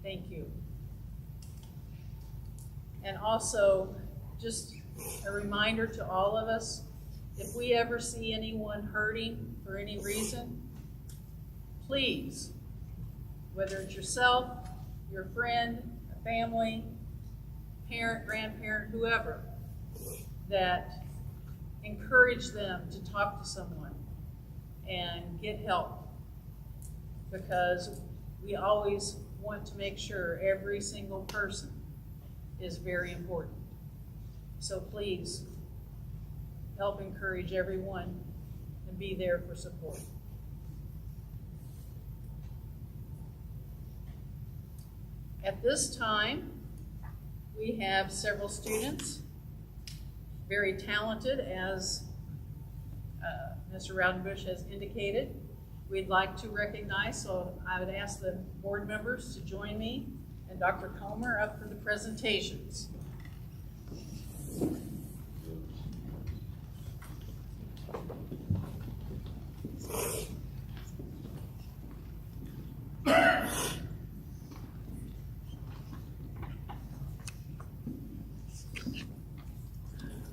Thank you. And also, just a reminder to all of us, if we ever see anyone hurting for any reason, please, whether it's yourself, your friend, a family, parent, grandparent, whoever, that encourage them to talk to someone and get help, because we always want to make sure every single person is very important. So please help encourage everyone and be there for support. At this time, we have several students, very talented, as Mr. Rowdenbush has indicated. We'd like to recognize, so I would ask the board members to join me and Dr. Comer up for the presentations.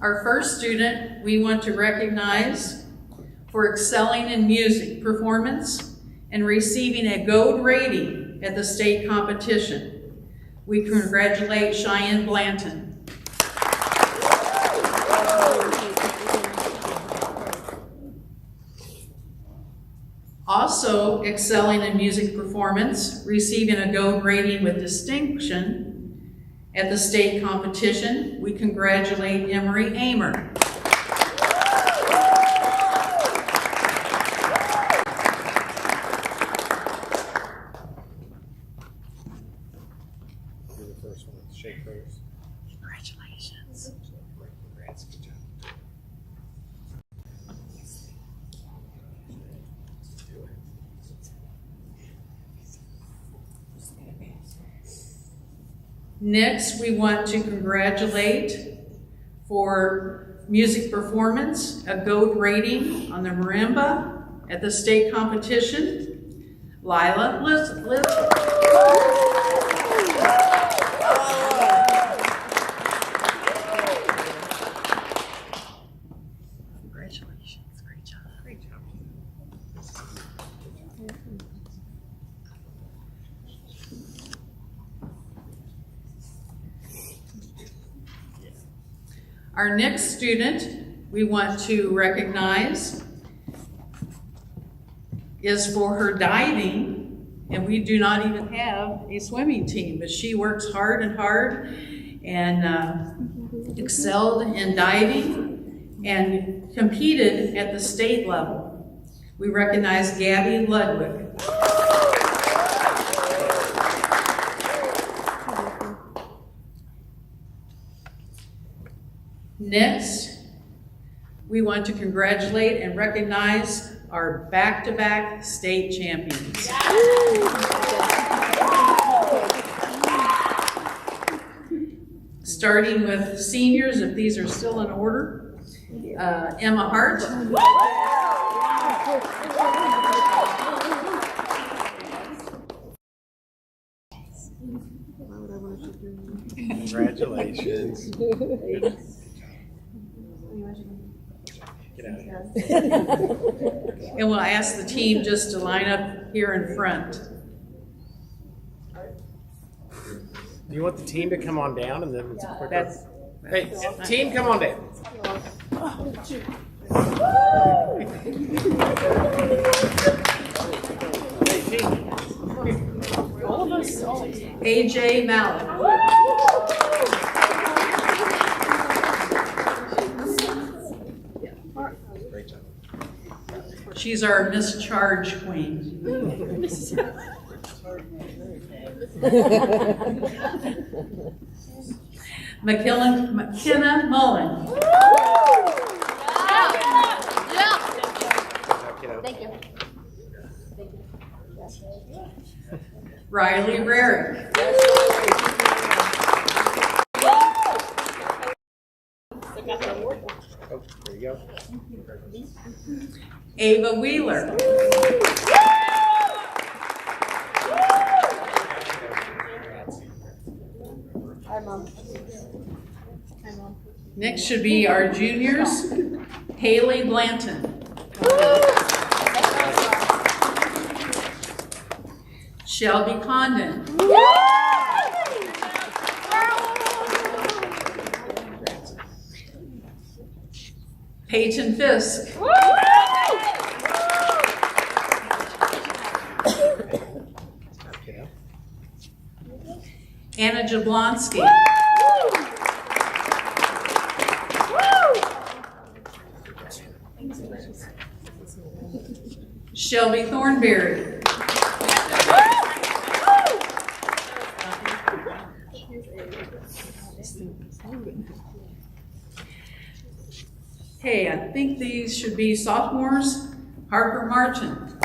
Our first student we want to recognize for excelling in music performance and receiving a gold rating at the state competition. We congratulate Cheyenne Blanton. Also excelling in music performance, receiving a gold rating with distinction at the state competition, we congratulate Emery Amer. You're the first one. Shake hers. Congratulations. Congrats. Good job. Next, we want to congratulate for music performance, a gold rating on the marimba at the state competition, Lila Liz. Congratulations, great job. Great job. Our next student we want to recognize is for her diving, and we do not even have a swimming team, but she works hard and excelled in diving and competed at the state level. We recognize Gabby Ludwig. Next, we want to congratulate and recognize our back-to-back state champions. Starting with seniors, if these are still in order, Emma Hart. Congratulations. Get out of here. And we'll ask the team just to line up here in front. Do you want the team to come on down and then it's a quicker? Hey, team, come on down. Hey, team. All of us. AJ Mallett. Great job. She's our Miss Charge Queen. McKenna Mullen. Thank you. Riley Rarick. Oh, there you go. Ava Wheeler. Next should be our juniors, Haley Blanton. Shelby Condon. Peyton Fisk. Anna Jablonski. Shelby Thornberry. Hey, I think these should be sophomores. Harper Martin.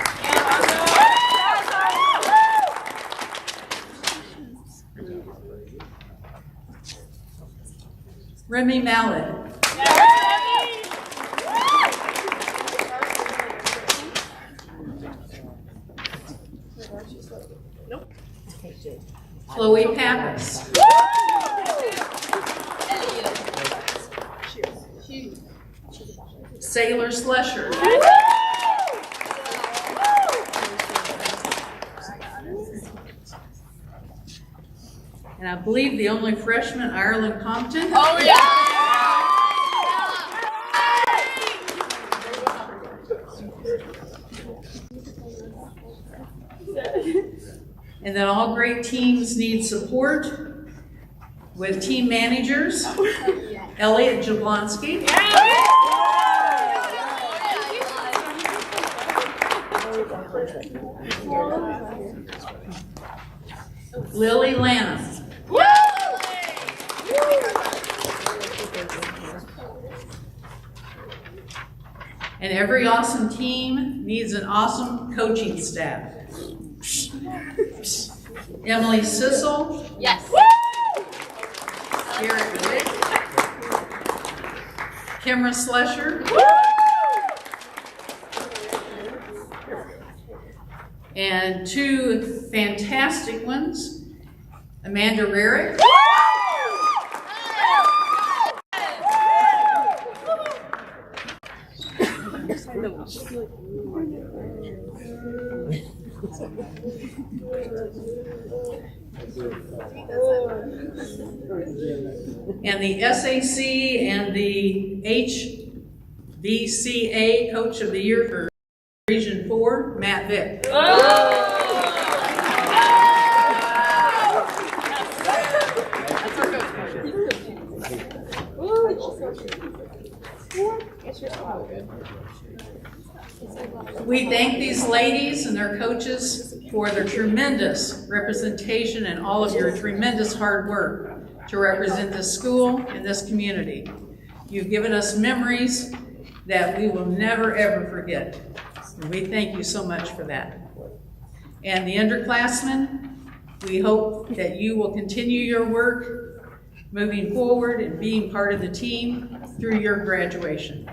Remy Mallett. Chloe Pappas. Sailor Slusher. And I believe the only freshman, Ireland Compton. Oh, yeah! And then all great teams need support with team managers. Elliot Jablonski. Lily Lanham. And every awesome team needs an awesome coaching staff. Emily Sissel. Yes. Garrett Wick. Kimra Slusher. And two fantastic ones, Amanda Rarick. And the SAC and the HBCA Coach of the Year for Region 4, Matt Vick. We thank these ladies and their coaches for their tremendous representation and all of your tremendous hard work to represent this school and this community. You've given us memories that we will never ever forget. And we thank you so much for that. And the underclassmen, we hope that you will continue your work moving forward and being part of the team through your graduation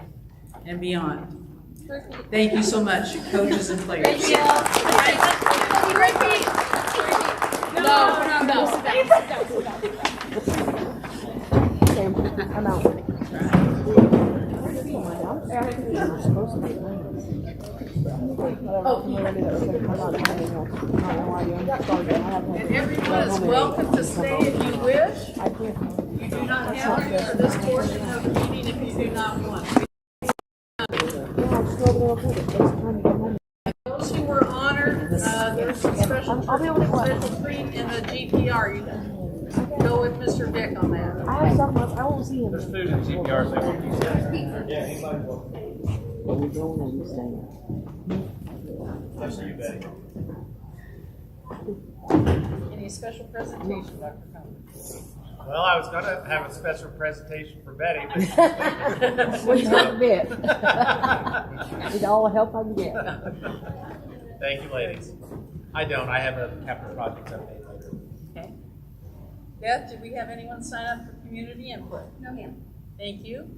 and beyond. Thank you so much, coaches and players. Thank you. No. I'm out. And everyone is welcome to stay if you wish. You do not have to for this portion of the meeting if you do not want. Those who were honored, there's some special treat in the GPR. You go with Mr. Vick on that. I have something else. I won't see him. There's food in CPR, so what you said. Yeah, anybody will. What we doing and you saying? That's you, Betty. Any special presentation, Dr. Cummings? Well, I was gonna have a special presentation for Betty, but. What's that bit? Need all the help I can get. Thank you, ladies. I don't. I have a capital projects update later. Okay. Beth, did we have anyone sign up for community input? No, ma'am. Thank you.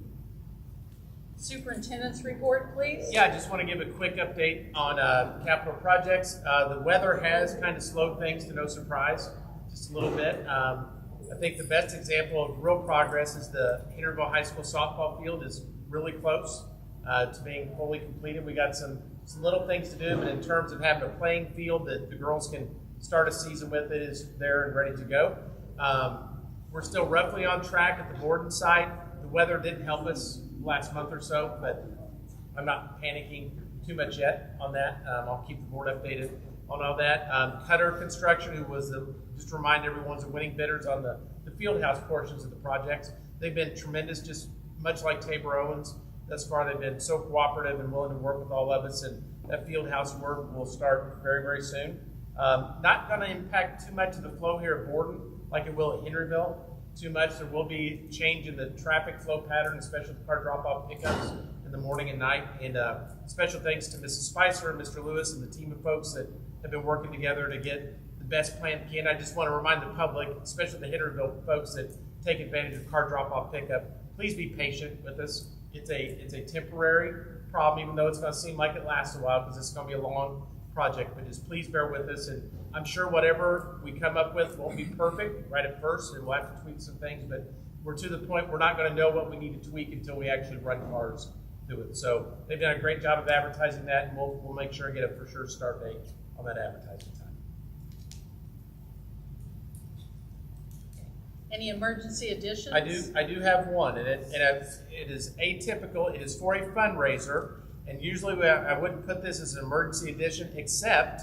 Superintendent's report, please. Yeah, I just want to give a quick update on capital projects. The weather has kind of slowed things to no surprise, just a little bit. I think the best example of real progress is the Henryville High School softball field is really close to being fully completed. We got some little things to do, but in terms of having a playing field that the girls can start a season with, it is there and ready to go. We're still roughly on track at the Borden site. The weather didn't help us last month or so, but I'm not panicking too much yet on that. I'll keep the board updated on all that. Cutter Construction, who was just to remind everyone's the winning bidders on the field house portions of the projects. They've been tremendous, just much like Tabor Owens. Thus far, they've been so cooperative and willing to work with all of us, and that field house work will start very, very soon. Not going to impact too much of the flow here at Borden like it will at Henryville too much. There will be change in the traffic flow pattern, especially the car drop-off pickups in the morning and night. And special thanks to Mrs. Spicer and Mr. Lewis and the team of folks that have been working together to get the best plan we can. I just want to remind the public, especially the Henryville folks that take advantage of car drop-off pickup, please be patient with us. It's a temporary problem, even though it's going to seem like it lasts a while because it's going to be a long project. But just please bear with us, and I'm sure whatever we come up with won't be perfect right at first, and we'll have to tweak some things. But we're to the point we're not going to know what we need to tweak until we actually run cars through it. So they've done a great job of advertising that, and we'll make sure and get a for sure start date on that advertising time. Any emergency additions? I do have one, and it is atypical. It is for a fundraiser, and usually I wouldn't put this as an emergency addition, except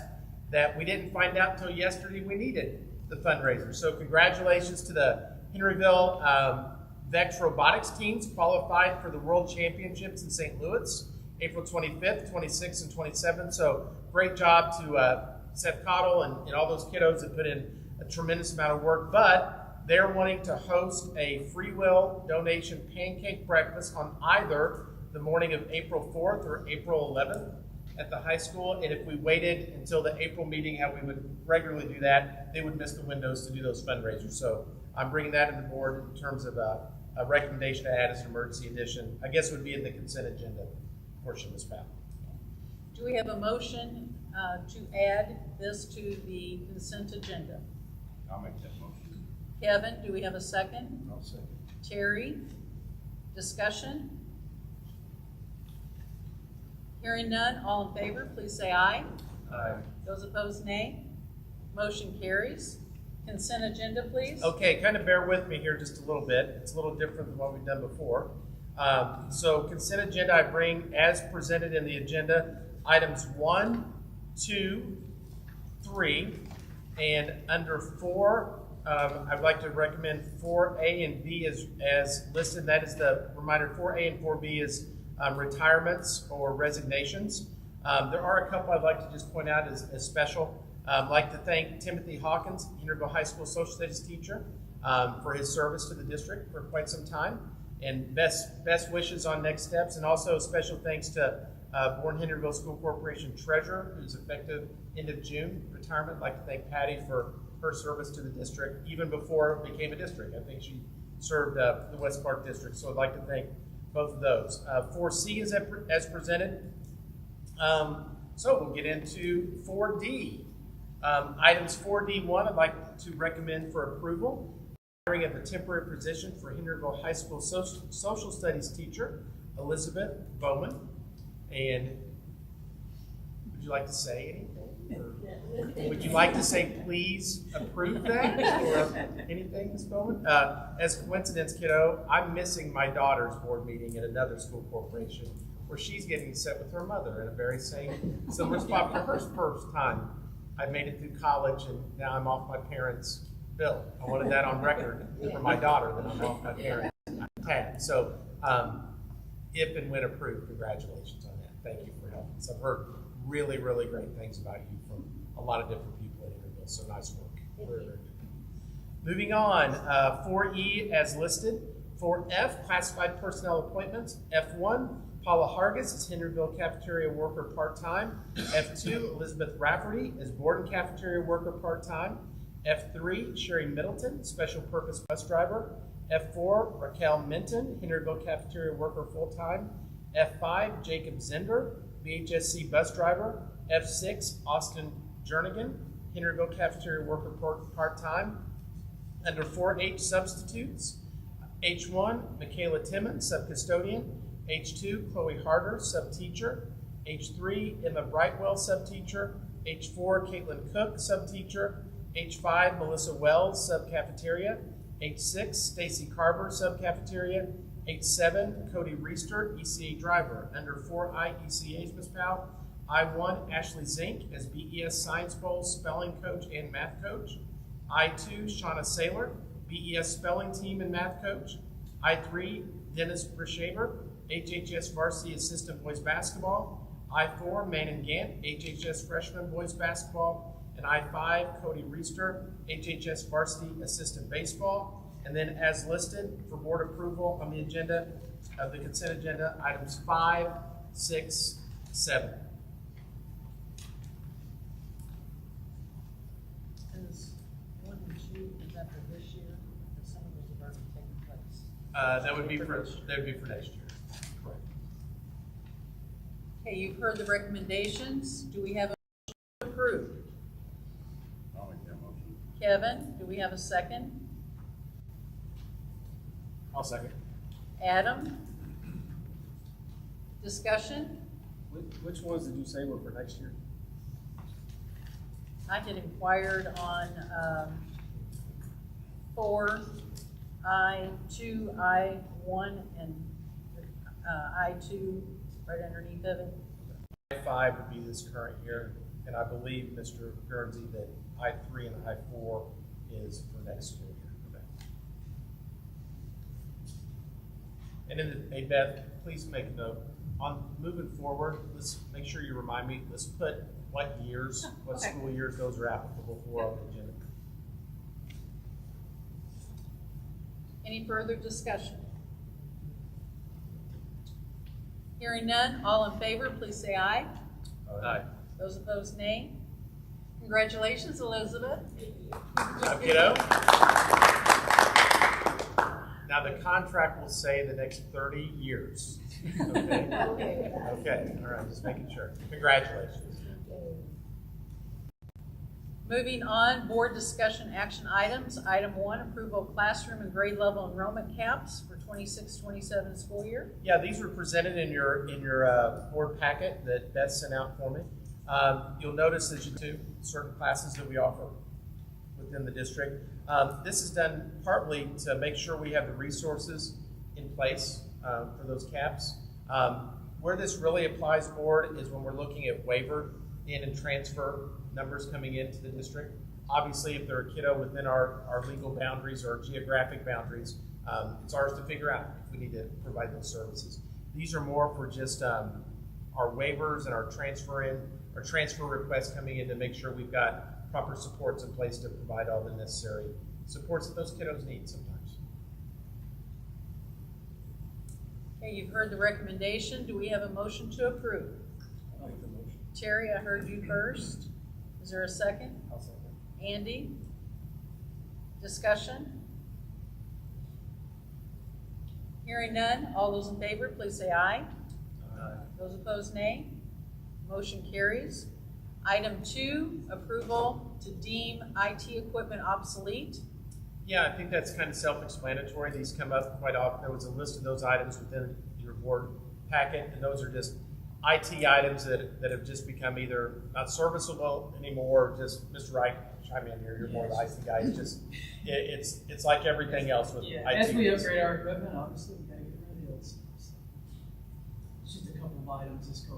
that we didn't find out until yesterday we needed the fundraiser. So congratulations to the Henryville VEX robotics teams qualified for the World Championships in St. Louis, April 25th, 26th, and 27th. So great job to Seth Cottle and all those kiddos that put in a tremendous amount of work. But they're wanting to host a free will donation pancake breakfast on either the morning of April 4th or April 11th at the high school. And if we waited until the April meeting, how we would regularly do that, they would miss the windows to do those fundraisers. So I'm bringing that in the board in terms of a recommendation to add as an emergency addition. I guess it would be in the consent agenda portion of this panel. Do we have a motion to add this to the consent agenda? I'll make that motion. Kevin, do we have a second? I'll second. Terry, discussion? Hearing none, all in favor, please say aye. Aye. Those opposed, nay. Motion carries. Consent agenda, please. Okay, kind of bear with me here just a little bit. It's a little different than what we've done before. So consent agenda, I bring as presented in the agenda, items 1, 2, 3, and under 4, I'd like to recommend 4A and B as listed. That is the reminder. 4A and 4B is retirements or resignations. There are a couple I'd like to just point out as special. I'd like to thank Timothy Hawkins, Henryville High School social studies teacher, for his service to the district for quite some time, and best wishes on next steps. And also special thanks to Borden-Henryville School Corporation treasurer, who's effective end of June retirement. I'd like to thank Patty for her service to the district, even before it became a district. I think she served the West Park district, so I'd like to thank both of those. 4C is as presented. So we'll get into 4D. Items 4D1, I'd like to recommend for approval. Hiring of the temporary position for Henryville High School social studies teacher, Elizabeth Bowman. And would you like to say anything? Or would you like to say please approve that or anything, Ms. Bowman? As coincidence, kiddo, I'm missing my daughter's board meeting at another school corporation where she's getting set with her mother in a very similar spot for her first time. I made it through college and now I'm off my parents' bill. I wanted that on record for my daughter that I'm off my parents' tab. So if and when approved, congratulations on that. Thank you for helping us. I've heard really, really great things about you from a lot of different people at Henryville, so nice work. Very, very good. Moving on, 4E as listed. 4F, classified personnel appointments. F1, Paula Hargis is Henryville cafeteria worker part-time. F2, Elizabeth Rafferty is Borden cafeteria worker part-time. F3, Sherry Middleton, special purpose bus driver. F4, Raquel Minton, Henryville cafeteria worker full-time. F5, Jacob Zender, BHSC bus driver. F6, Austin Jernigan, Henryville cafeteria worker part-time. Under 4H substitutes, H1, Michaela Timmons, subcustodian. H2, Chloe Harder, subteacher. H3, Emma Brightwell, subteacher. H4, Caitlin Cook, subteacher. H5, Melissa Wells, subcafeteria. H6, Stacy Carver, subcafeteria. H7, Cody Reister, ECA driver. Under 4I ECAs, Ms. Powell, I1, Ashley Zink as BES Science Bowl spelling coach and math coach. I2, Shauna Saylor, BES spelling team and math coach. I3, Dennis Brishaber, HHS varsity assistant boys basketball. I4, Manon Gant, HHS freshman boys basketball. And I5, Cody Reister, HHS varsity assistant baseball. And then as listed for board approval on the agenda, of the consent agenda, items 5, 6, 7. Is one and two, is that for this year? Or some of those have already taken place? That would be for next year. Correct. Okay, you've heard the recommendations. Do we have a motion to approve? I'll make that motion. Kevin, do we have a second? I'll second. Adam? Discussion? Which ones did you say were for next year? I had inquired on 4, I2, I1, and I2 right underneath of it. I5 would be this current year, and I believe, Mr. Guernsey, that I3 and I4 is for next school year. And then, hey Beth, please make a note, on moving forward, let's make sure you remind me, let's put what years, what Okay. school years those are applicable for on the agenda. Any further discussion? Hearing none, all in favor, please say aye. Aye. Those opposed, nay. Congratulations, Elizabeth. Good job, kiddo. Now, the contract will say the next 30 years. Okay? Okay, all right, just making sure. Congratulations. Moving on, board discussion action items. Item 1, approval of classroom and grade level enrollment caps for 26-27 school year. Yeah, these were presented in your board packet that Beth sent out for me. You'll notice that you do certain classes that we offer within the district. This is done partly to make sure we have the resources in place for those caps. Where this really applies, board, is when we're looking at waiver in and transfer numbers coming into the district. Obviously, if they're a kiddo within our legal boundaries or geographic boundaries, it's ours to figure out if we need to provide those services. These are more for just our waivers and our transfer requests coming in to make sure we've got proper supports in place to provide all the necessary supports that those kiddos need sometimes. Okay, you've heard the recommendation. Do we have a motion to approve? I'll make the motion. Terry, I heard you first. Is there a second? I'll second. Andy? Discussion? Hearing none, all those in favor, please say aye. Those opposed, nay. Motion carries. Item 2, approval to deem IT equipment obsolete. Yeah, I think that's kind of self-explanatory. These come up quite often. There was a list of those items within your board packet, and those are just IT items that have just become either not serviceable anymore, or just, Mr. Wright, chime in here, you're more the IT guy. It's just, it's like everything else with Yeah, IT. as we upgrade our equipment, obviously, we gotta get rid of the old stuff. So it's just a couple of items, just a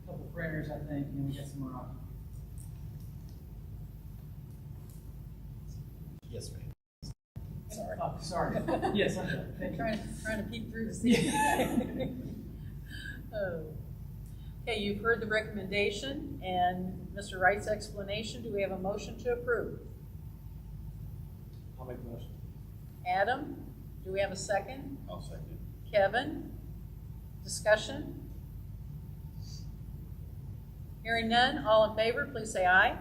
couple printers, I think, and then we got some more. Yes, ma'am. Sorry. Oh, sorry. Yes, I'm done. Thank you. Trying to peek through to see. Oh. Okay, you've heard the recommendation and Mr. Wright's explanation. Do we have a motion to approve? I'll make the motion. Adam, do we have a second? I'll second. Kevin, discussion? Hearing none, all in favor, please say aye.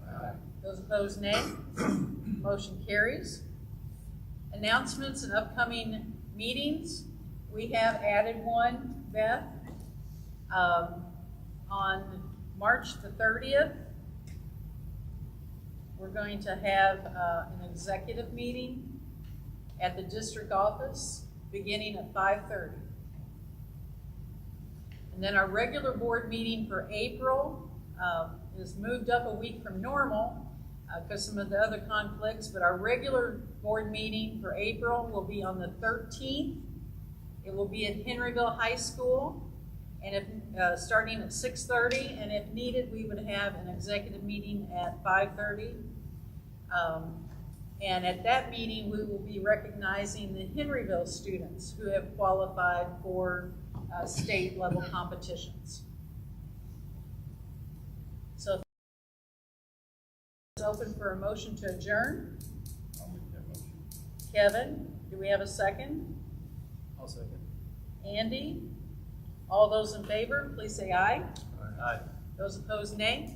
Aye. Those opposed, nay. Motion carries. Announcements and upcoming meetings. We have added one, Beth, on March the 30th. we're going to have an executive meeting at the district office beginning at 5:30. And then our regular board meeting for April is moved up a week from normal because some of the other conflicts, but our regular board meeting for April will be on the 13th. It will be at Henryville High School, and if starting at 6:30, and if needed, we would have an executive meeting at 5:30. And at that meeting, we will be recognizing the Henryville students who have qualified for state level competitions. So it's open for a motion to adjourn. I'll make that motion. Kevin, do we have a second? I'll second. Andy? All those in favor, please say aye. Aye. Those opposed, nay.